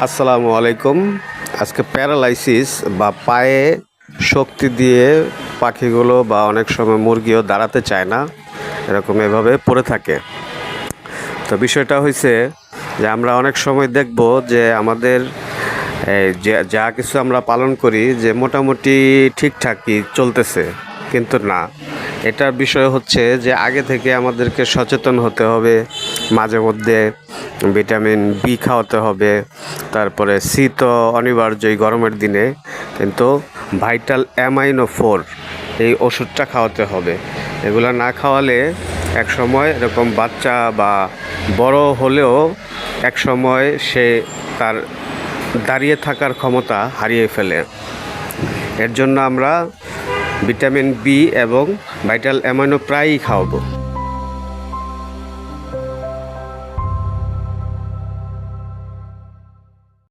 আসসালামু আলাইকুম। আজকে প্যারালাইসিস বা পায়ে শক্তি দিয়ে পাখিগুলো বা অনেক সময় মুরগিও দাঁড়াতে চায় না, এরকম এভাবে পড়ে থাকে। তো বিষয়টা হয়েছে যে আমরা অনেক সময় দেখব যে আমাদের যা কিছু আমরা পালন করি যে মোটামুটি ঠিকঠাকই চলতেছে, কিন্তু না, এটার বিষয় হচ্ছে যে আগে থেকে আমাদেরকে সচেতন হতে হবে। মাঝে মধ্যে ভিটামিন বি খাওয়াতে হবে, তারপরে সি তো অনিবার্যই গরমের দিনে, কিন্তু ভাইটাল অ্যামাইনো 4 এই ওষুধটা খাওয়াতে হবে। এগুলো না খাওয়ালে এক সময় এরকম বাচ্চা বা বড় হলেও এক সময় সে তার দাঁড়িয়ে থাকার ক্ষমতা হারিয়ে ফেলে। এর জন্য আমরা ভিটামিন বি এবং ভাইটাল অ্যামাইনো প্রায়ই খাওয়াবো।